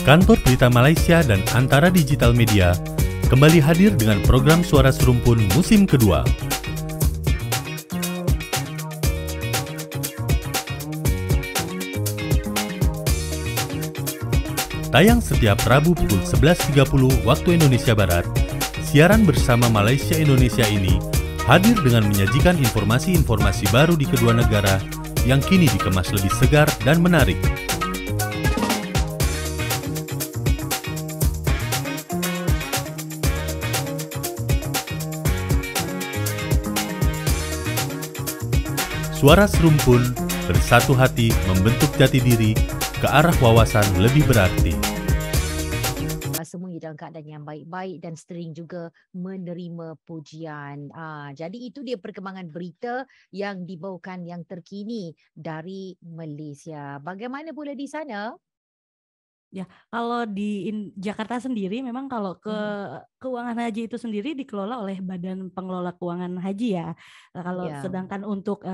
Kantor Berita Malaysia dan Antara Digital Media kembali hadir dengan program Suara Serumpun musim kedua. Tayang setiap Rabu pukul 11.30 waktu Indonesia Barat, siaran bersama Malaysia Indonesia ini hadir dengan menyajikan informasi-informasi baru di kedua negara yang kini dikemas lebih segar dan menarik. Suara Serumpun, bersatu hati membentuk jati diri ke arah wawasan lebih berarti. Semuanya dalam keadaan yang baik-baik dan sering juga menerima pujian. Jadi itu dia perkembangan berita yang dibawakan yang terkini dari Malaysia. Bagaimana pula di sana? Ya, kalau di Jakarta sendiri memang kalau keuangan haji itu sendiri dikelola oleh Badan Pengelola Keuangan Haji ya. Kalau sedangkan untuk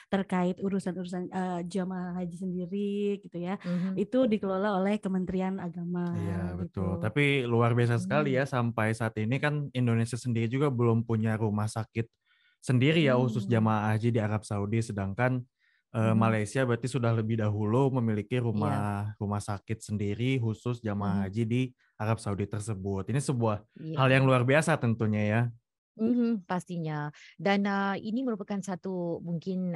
terkait urusan-urusan jamaah haji sendiri gitu ya, itu dikelola oleh Kementerian Agama. Iya, gitu. betul. Tapi luar biasa sekali ya, sampai saat ini kan Indonesia sendiri juga belum punya rumah sakit sendiri ya khusus jamaah haji di Arab Saudi, sedangkan Malaysia berarti sudah lebih dahulu memiliki rumah sakit sendiri khusus jamaah haji di Arab Saudi tersebut. Ini sebuah hal yang luar biasa tentunya ya. Pastinya. Dan ini merupakan satu mungkin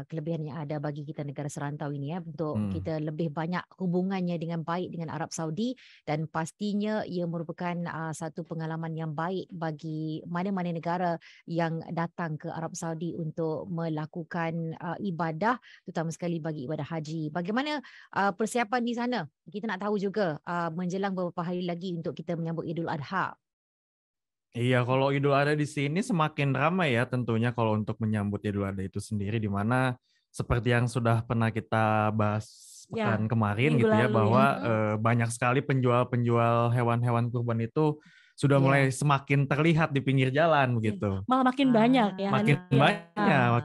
kelebihan yang ada bagi kita negara serantau ini ya, untuk kita lebih banyak hubungannya dengan baik dengan Arab Saudi, dan pastinya ia merupakan satu pengalaman yang baik bagi mana-mana negara yang datang ke Arab Saudi untuk melakukan ibadah, terutama sekali bagi ibadah haji. Bagaimana persiapan di sana? Kita nak tahu juga menjelang beberapa hari lagi untuk kita menyambut Idul Adha. Iya, kalau Idul Adha di sini semakin ramai ya tentunya kalau untuk menyambut Idul Adha itu sendiri, di mana seperti yang sudah pernah kita bahas pekan kemarin gitu ya, bahwa banyak sekali penjual-penjual hewan-hewan kurban itu sudah mulai semakin terlihat di pinggir jalan begitu. Malah makin banyak ya. Makin banyak.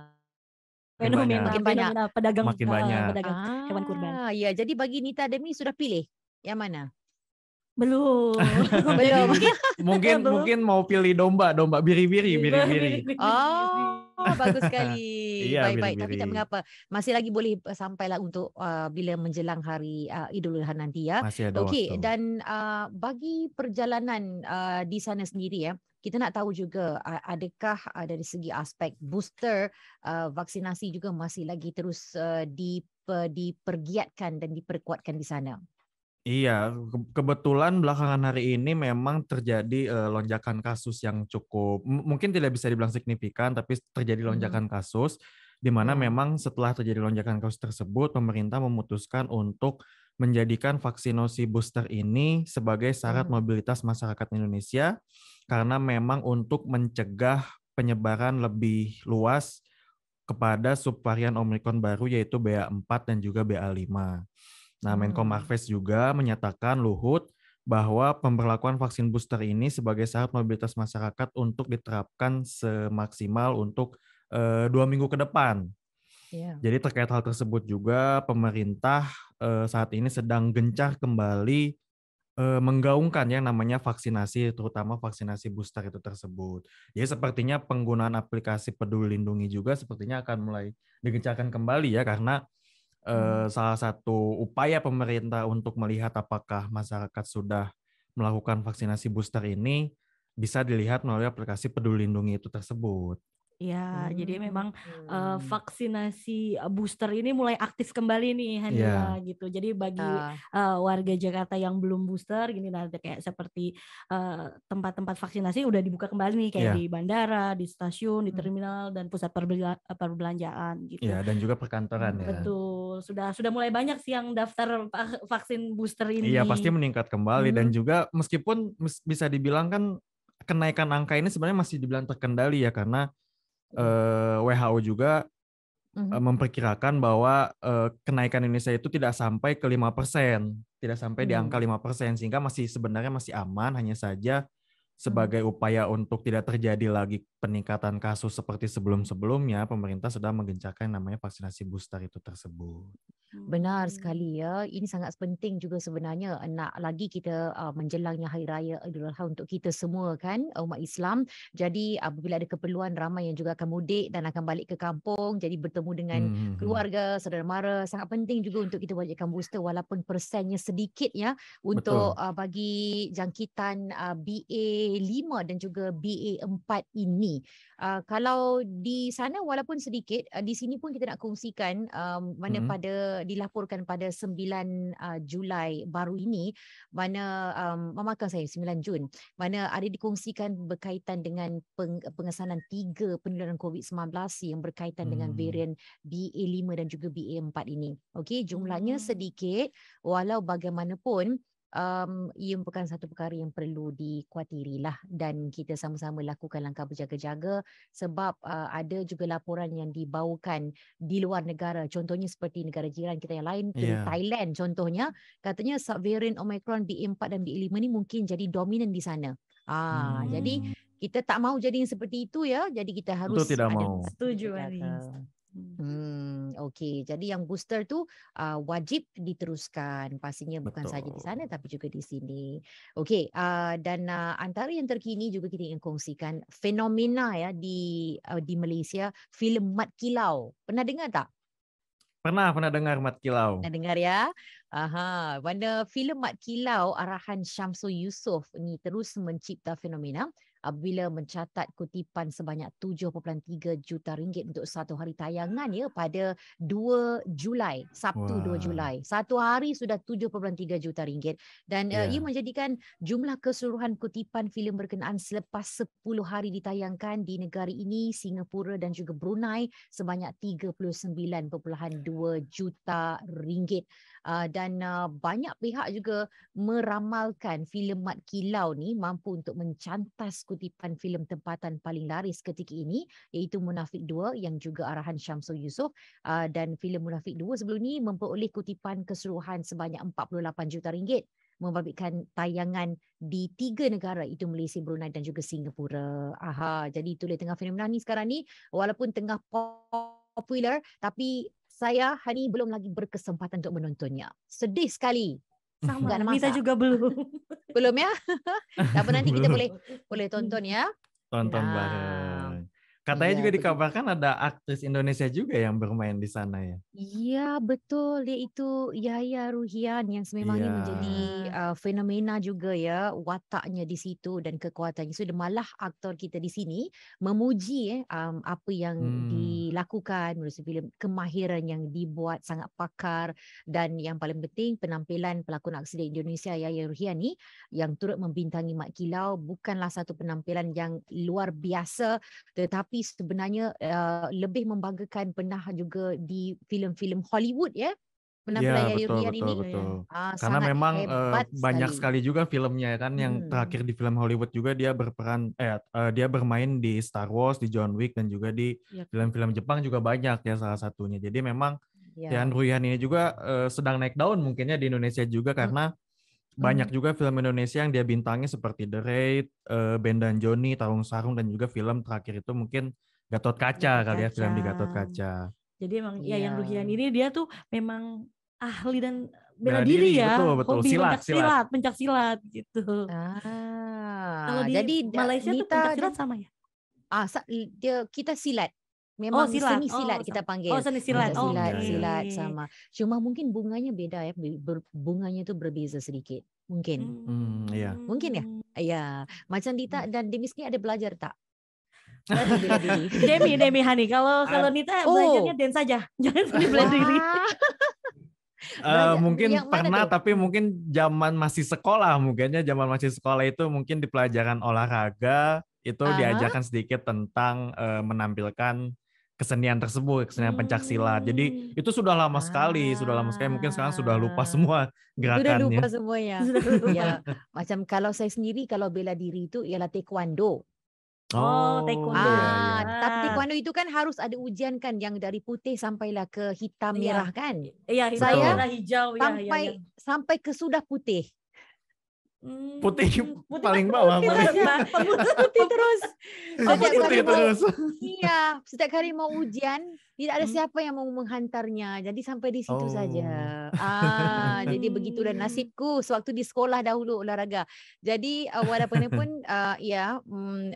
Fenomena pedagang hewan kurban. Ya, jadi bagi Nita Demi sudah pilih yang mana? Belum. Mungkin mau pilih domba biri-biri. Oh, bagus sekali. Iya, baik-baik, biri-biri. tapi tak mengapa. Masih lagi boleh sampailah untuk bila menjelang hari Idul Adha nanti ya. Masih ada waktu. Dan bagi perjalanan di sana sendiri ya, kita nak tahu juga adakah dari segi aspek booster vaksinasi juga masih lagi terus dipergiatkan dan diperkuatkan di sana? Iya, kebetulan belakangan hari ini memang terjadi lonjakan kasus yang cukup, mungkin tidak bisa dibilang signifikan, tapi terjadi lonjakan kasus, di mana memang setelah terjadi lonjakan kasus tersebut, pemerintah memutuskan untuk menjadikan vaksinasi booster ini sebagai syarat mobilitas masyarakat Indonesia, karena memang untuk mencegah penyebaran lebih luas kepada subvarian Omicron baru, yaitu BA4 dan juga BA5. Nah, Menko Marves juga menyatakan, Luhut, bahwa pemberlakuan vaksin booster ini sebagai syarat mobilitas masyarakat untuk diterapkan semaksimal untuk 2 minggu ke depan. Jadi terkait hal tersebut juga pemerintah saat ini sedang gencar kembali menggaungkan yang namanya vaksinasi, terutama vaksinasi booster itu tersebut. Jadi sepertinya penggunaan aplikasi Peduli Lindungi juga sepertinya akan mulai digencarkan kembali ya, karena salah satu upaya pemerintah untuk melihat apakah masyarakat sudah melakukan vaksinasi booster ini bisa dilihat melalui aplikasi Peduli Lindungi itu tersebut. Ya, jadi memang vaksinasi booster ini mulai aktif kembali nih, Hanila, gitu. Jadi bagi warga Jakarta yang belum booster, gini nanti kayak seperti tempat-tempat vaksinasi udah dibuka kembali nih, kayak di bandara, di stasiun, di terminal, dan pusat perbelanjaan gitu. Ya, dan juga perkantoran ya. Betul, sudah mulai banyak sih yang daftar vaksin booster ini. Iya, pasti meningkat kembali, dan juga meskipun bisa dibilang kan kenaikan angka ini sebenarnya masih dibilang terkendali ya, karena WHO juga memperkirakan bahwa kenaikan Indonesia itu tidak sampai ke 5%, tidak sampai di angka 5%, sehingga sebenarnya masih aman, hanya saja sebagai upaya untuk tidak terjadi lagi peningkatan kasus seperti sebelum-sebelumnya, pemerintah sedang menggencarkan namanya vaksinasi booster itu tersebut. Benar sekali ya. Ini sangat penting juga sebenarnya. Nak lagi kita menjelangnya Hari Raya Aidil Adha untuk kita semua kan, umat Islam. Jadi apabila ada keperluan, ramai yang juga akan mudik dan akan balik ke kampung. Jadi bertemu dengan keluarga, saudara mara. Sangat penting juga untuk kita wajibkan booster walaupun persennya sedikit ya. Untuk bagi jangkitan BA5 dan juga BA4 ini. Kalau di sana walaupun sedikit, di sini pun kita nak kongsikan mana pada dilaporkan pada 9 Julai baru ini, mana memakan saya 9 Jun, mana ada dikongsikan berkaitan dengan pengesanan 3 penularan COVID-19 yang berkaitan dengan varian BA5 dan juga BA4 ini. Okey, jumlahnya sedikit walau bagaimanapun ia merupakan satu perkara yang perlu dikuatirilah dan kita sama-sama lakukan langkah berjaga-jaga sebab ada juga laporan yang dibawakan di luar negara, contohnya seperti negara jiran kita yang lain, Thailand contohnya, katanya subvarian Omicron BA4 dan BA5 ni mungkin jadi dominan di sana. Jadi kita tak mahu jadi yang seperti itu ya, jadi kita harus itu tidak mau. Setuju Anis. Okey, jadi yang booster tu wajib diteruskan, pastinya bukan saja di sana tapi juga di sini. Okey, dan antara yang terkini juga kita ingin kongsikan fenomena ya di Malaysia, filem Mat Kilau. Pernah dengar tak? Pernah dengar Mat Kilau. Pernah dengar ya? Mana filem Mat Kilau arahan Syamsul Yusof ni terus mencipta fenomena apabila mencatat kutipan sebanyak 7.3 juta ringgit untuk satu hari tayangan ya pada 2 Julai, Sabtu 2 Julai. Satu hari sudah 7.3 juta ringgit dan ia menjadikan jumlah keseluruhan kutipan filem berkenaan selepas 10 hari ditayangkan di negara ini, Singapura dan juga Brunei sebanyak 39.2 juta ringgit. Dan banyak pihak juga meramalkan filem Mat Kilau ni mampu untuk mencantas kutipan filem tempatan paling laris ketika ini, iaitu Munafik 2 yang juga arahan Syamsul Yusof, dan filem Munafik 2 sebelum ni memperoleh kutipan keseluruhan sebanyak 48 juta ringgit, membabitkan tayangan di 3 negara, itu Malaysia, Brunei dan juga Singapura. Jadi itulah tengah fenomena ni sekarang ni, walaupun tengah popular tapi saya hari ini belum lagi berkesempatan untuk menontonnya. Sedih sekali. Sama, Nita juga belum. Belum ya? Tak apa, nanti kita boleh tonton ya. Tonton bareng. Katanya juga dikabarkan ada aktris Indonesia juga yang bermain di sana ya. Iya betul, dia itu Yaya Ruhian yang sememangnya menjadi fenomena juga ya, wataknya di situ dan kekuatannya. So malah aktor kita di sini memuji apa yang dilakukan melalui filem, kemahiran yang dibuat sangat pakar, dan yang paling penting penampilan pelakon aktris Indonesia Yaya Ruhian ni yang turut membintangi Mat Kilau bukanlah satu penampilan yang luar biasa, tetapi sebenarnya lebih membanggakan pernah juga di filem-filem Hollywood ya. Penampilan Yaya Ruhian ini. Betul. Karena memang banyak sekali juga filmnya kan, yang terakhir di film Hollywood juga dia berperan dia bermain di Star Wars, di John Wick dan juga di film-film Jepang juga banyak ya salah satunya. Jadi memang Yaya Ruhian ini juga sedang naik daun mungkinnya di Indonesia juga karena banyak juga film Indonesia yang dia bintangi seperti The Raid, Ben dan Johnny, Tarung Sarung, dan juga film terakhir itu mungkin Gatot Kaca kali ya, film di Gatot Kaca. Jadi emang Yayan Ruhian ini dia tuh memang ahli dan bela diri ya, betul. Hobi pencak silat gitu. Kalau di jadi Malaysia tuh pencak silat sama ya? Kita silat. Memang seni silat kita panggil. Seni silat. Silat sama. Cuma mungkin bunganya beda ya. Bunganya itu berbeza sedikit. Mungkin. Mungkin ya. Ya. Macam Dita dan Demis ni ada belajar tak? Demi Hani. Kalau Nita belajarnya dance saja. Jangan bela diri. Mungkin pernah tapi mungkin zaman masih sekolah, mungkinnya zaman masih sekolah itu mungkin di pelajaran olahraga itu diajarkan sedikit tentang menampilkan kesenian tersebut, kesenian pencak silat. Jadi itu sudah lama sekali, mungkin sekarang sudah lupa semua gerakannya. Sudah lupa semuanya. Ya, macam kalau saya sendiri kalau bela diri itu ialah taekwondo. Taekwondo. Tapi taekwondo itu kan harus ada ujian kan, yang dari putih sampailah ke hitam merah kan. Iya, saya hijau sampai ke sudah putih. Putih paling bawah. Putih terus. Putih terus. Iya, setiap kali mau ujian tidak ada siapa yang mau menghantarnya. Jadi sampai di situ saja. Jadi begitulah nasibku sewaktu di sekolah dahulu olahraga. Jadi walaupun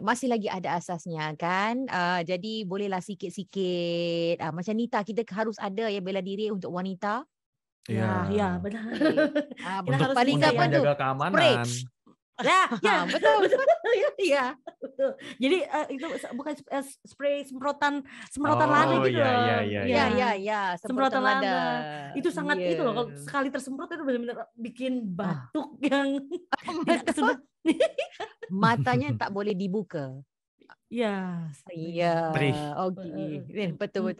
masih lagi ada asasnya kan. Jadi bolehlah sikit-sikit. Macam Nita, kita harus ada ya bela diri untuk wanita. Ya, benar. Kita harus paling untuk menjaga keamanan. Betul. Iya, betul. Jadi itu bukan spray semprotan lada gitu loh. Iya, semprotan lada. Itu sangat itu loh, kalau sekali tersemprot itu benar-benar bikin batuk yang tidak kesudah. Matanya tak boleh dibuka. Iya. Okey. Betul.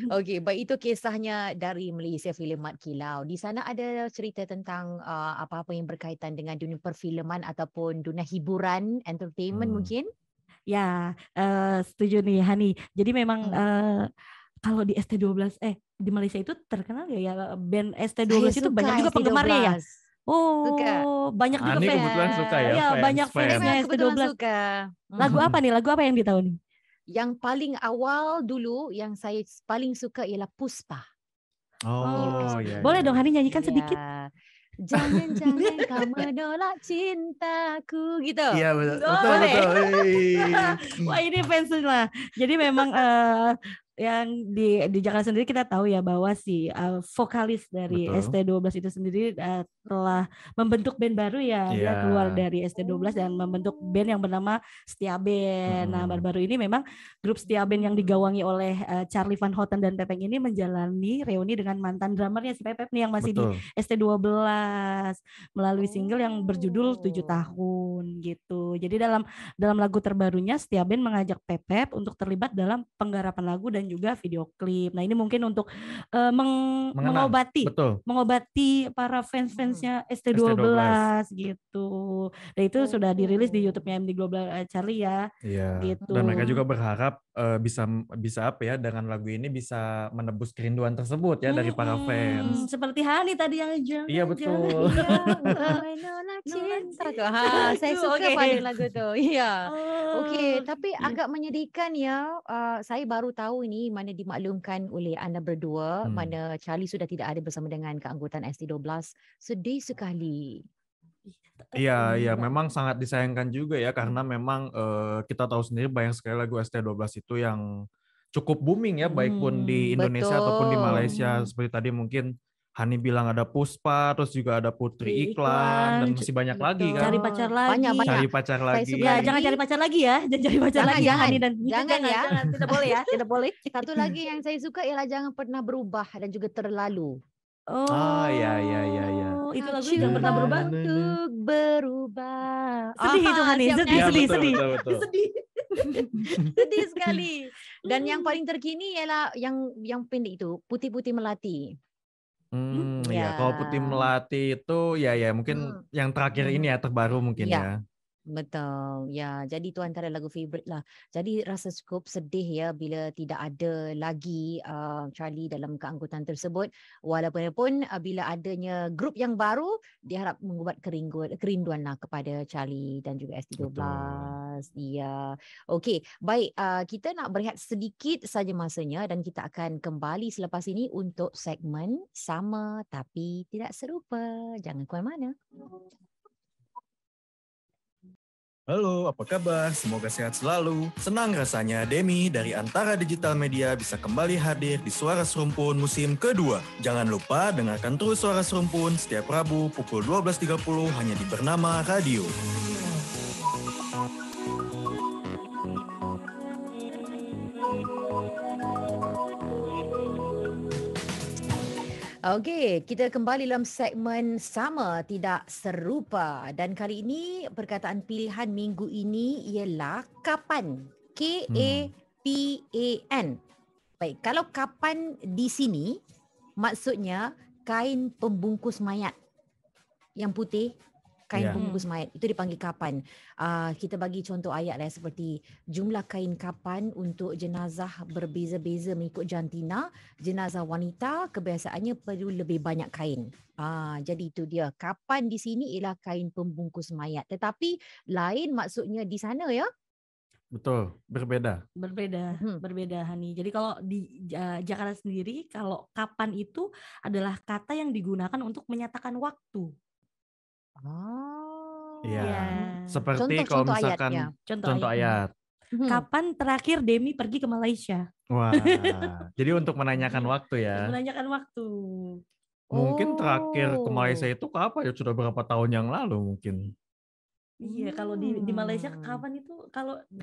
Okey, baik, itu kisahnya dari Malaysia Filem Mat Kilau. Di sana ada cerita tentang apa-apa yang berkaitan dengan dunia perfilman ataupun dunia hiburan, entertainment mungkin? Ya, setuju nih Hani. Jadi memang kalau di ST12 di Malaysia itu terkenal ya band ST12 itu banyak juga penggemarnya ya. Suka. Banyak juga Ani fans. kebetulan suka ya. Iya, banyak fansnya ST12. Suka. Lagu apa nih? Lagu apa yang ditahu nih? Yang paling awal dulu yang saya paling suka ialah Puspa. Iya. Boleh dong Hani nyanyikan sedikit? Jangan kau menolak cintaku gitu. Iya betul. Wah ini fans lah. Jadi memang yang di Jakarta sendiri kita tahu ya bahwa si vokalis dari ST12 itu sendiri telah membentuk band baru ya. Dia keluar dari ST12 dan membentuk band yang bernama Setia Band. Nah baru-baru ini memang grup Setia Band yang digawangi oleh Charlie Van Houten dan Pepeng ini menjalani reuni dengan mantan drummernya si Pepep nih yang masih di ST12 melalui single yang berjudul 7 tahun gitu. Jadi dalam lagu terbarunya Setia Band mengajak Pepep untuk terlibat dalam penggarapan lagu dan juga video klip. Nah ini mungkin untuk mengobati para fans-fansnya ST12 gitu. Dan itu sudah dirilis di YouTube-nya MD Global Charlie ya. Iya. Gitu. Dan mereka juga berharap bisa apa ya, dengan lagu ini bisa menebus kerinduan tersebut ya dari para fans. Seperti Hani tadi yang Iya betul. Saya suka paling lagu tu. Iya. Okey, tapi agak menyedihkan ya. Saya baru tahu ini mana dimaklumkan oleh anda berdua mana Charlie sudah tidak ada bersama dengan keanggotaan ST12. Sedih sekali. Iya, memang sangat disayangkan juga ya karena memang kita tahu sendiri banyak sekali lagu ST12 itu yang cukup booming ya, baik pun di Indonesia ataupun di Malaysia. Seperti tadi mungkin Hani bilang ada Puspa, terus juga ada Putri Iklan, dan masih banyak lagi kan. Cari pacar lagi. Cari pacar lagi. Ya, jangan cari pacar lagi ya. Jangan cari pacar lagi. Hani dan jangan ya. Tidak boleh ya. Tidak boleh. Satu lagi yang saya suka ialah jangan pernah berubah dan juga terlalu. Iya. Itu lagu jangan pernah berubah. Untuk berubah. Sedih itu Hani. Sedih. Sedih. Sedih sekali. Dan yang paling terkini ialah yang pendek itu, Putih-Putih Melati. Ya, kalau Putih Melati itu ya mungkin yang terakhir ini ya, terbaru mungkin ya. Betul. Ya, jadi itu antara lagu favorit lah. Jadi rasa cukup sedih ya bila tidak ada lagi Charlie dalam keanggotaan tersebut. Walaupun bila adanya grup yang baru, diharap mengubat kerinduan lah kepada Charlie dan juga ST12. Ya. Okey, baik. Kita nak berehat sedikit saja masanya dan kita akan kembali selepas ini untuk segmen Sama Tapi Tidak Serupa. Jangan ke mana-mana. Halo, apa kabar? Semoga sehat selalu. Senang rasanya Demi dari Antara Digital Media bisa kembali hadir di Suara Serumpun musim kedua. Jangan lupa dengarkan terus Suara Serumpun setiap Rabu pukul 12.30 hanya di Bernama Radio. Okey, kita kembali dalam segmen Sama Tidak Serupa dan kali ini perkataan pilihan minggu ini ialah kapan. K-A-P-A-N. Baik, kalau kapan di sini maksudnya kain pembungkus mayat yang putih. kain pembungkus mayat itu dipanggil kapan. Kita bagi contoh ayat lah seperti jumlah kain kapan untuk jenazah berbeza-beza mengikut jantina. Jenazah wanita kebiasaannya perlu lebih banyak kain. Jadi itu dia. Kapan di sini ialah kain pembungkus mayat. Tetapi lain maksudnya di sana ya. Betul, berbeda Hani. Jadi kalau di Jakarta sendiri, kalau kapan itu adalah kata yang digunakan untuk menyatakan waktu. Iya. Seperti kalau misalkan contoh ayat. Kapan terakhir Demi pergi ke Malaysia? Wah, jadi untuk menanyakan waktu ya. Menanyakan waktu. Mungkin terakhir ke Malaysia itu kapan ya? Sudah berapa tahun yang lalu mungkin. Iya, kalau di Malaysia kapan itu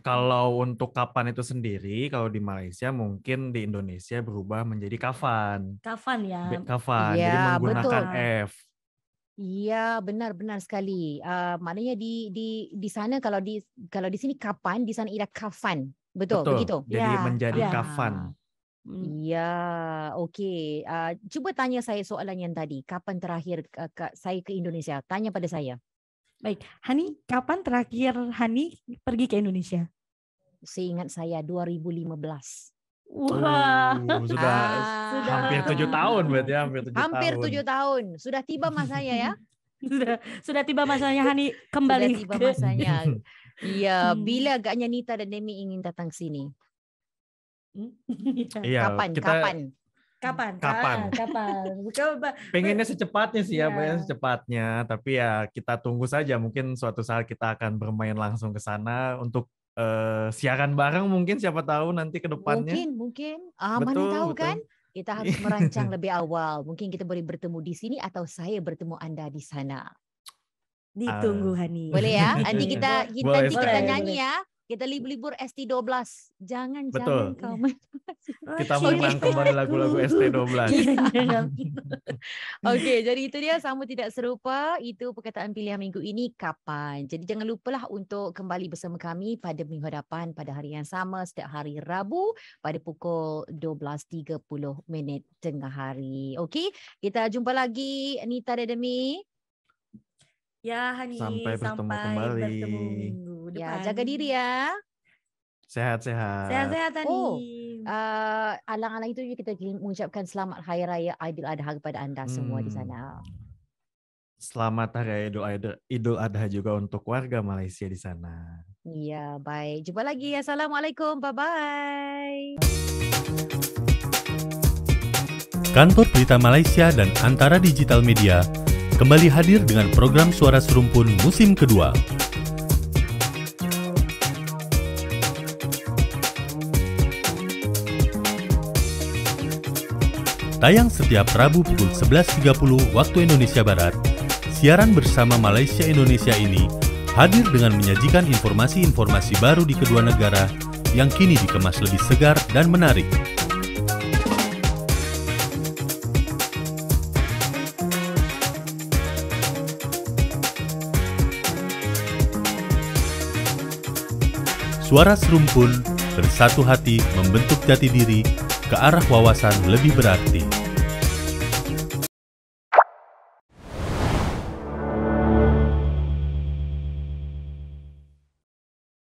kalau untuk kapan itu sendiri, kalau di Malaysia mungkin di Indonesia berubah menjadi kafan. Kafan ya. Kafan, ya, jadi menggunakan betul. F. Iya, benar sekali. Maknanya di sana kalau di sini kapan, di sana ialah kafan. Betul. Begitu. Jadi menjadi kafan. Iya, okey. Cuba tanya saya soalan yang tadi. Kapan terakhir saya ke Indonesia? Tanya pada saya. Baik, Hani, kapan terakhir Hani pergi ke Indonesia? Seingat saya 2015. Wah, sudah hampir 7 tahun berarti ya, hampir 7 tahun. Sudah tiba masanya ya. sudah tiba masanya Hani kembali. Sudah tiba masanya. Iya, bila agaknya Nita dan Demi ingin datang sini. Iya, Kapan? Pengennya secepatnya sih ya, secepatnya. Tapi ya kita tunggu saja. Mungkin suatu saat kita akan bermain langsung ke sana untuk siaran bareng mungkin, siapa tahu nanti ke depannya. Mungkin. Mana tahu kan? Kita harus merancang lebih awal. Mungkin kita boleh bertemu di sini atau saya bertemu Anda di sana. Ditunggu Hani. Boleh ya? Nanti kita nyanyi ya. Kita libur ST12. Jangan kau. Kita mengenang kembali lagu-lagu ST12. Okey, jadi itu dia Sambut Tidak Serupa. Itu perkataan pilihan minggu ini, kapan. Jadi jangan lupalah untuk kembali bersama kami pada minggu hadapan pada hari yang sama setiap hari Rabu pada pukul 12.30 tengah hari. Okey, kita jumpa lagi Nita dan Demi. Ya Hani, sampai bertemu kembali. Bertemu minggu depan. Ya, jaga diri ya. Sehat-sehat. Sehat-sehat Hani. Alang-alang itu kita mengucapkan selamat Hari Raya Aidil Adha kepada anda semua di sana. Selamat Hari Idul Adha juga untuk warga Malaysia di sana. Iya, baik. Jumpa lagi. Assalamualaikum. Bye-bye. Kantor Berita Malaysia dan Antara Digital Media kembali hadir dengan program Suara Serumpun musim kedua. Tayang setiap Rabu pukul 11.30 waktu Indonesia Barat, siaran bersama Malaysia Indonesia ini hadir dengan menyajikan informasi-informasi baru di kedua negara yang kini dikemas lebih segar dan menarik. Suara Serumpun, bersatu hati membentuk jati diri ke arah wawasan lebih berarti.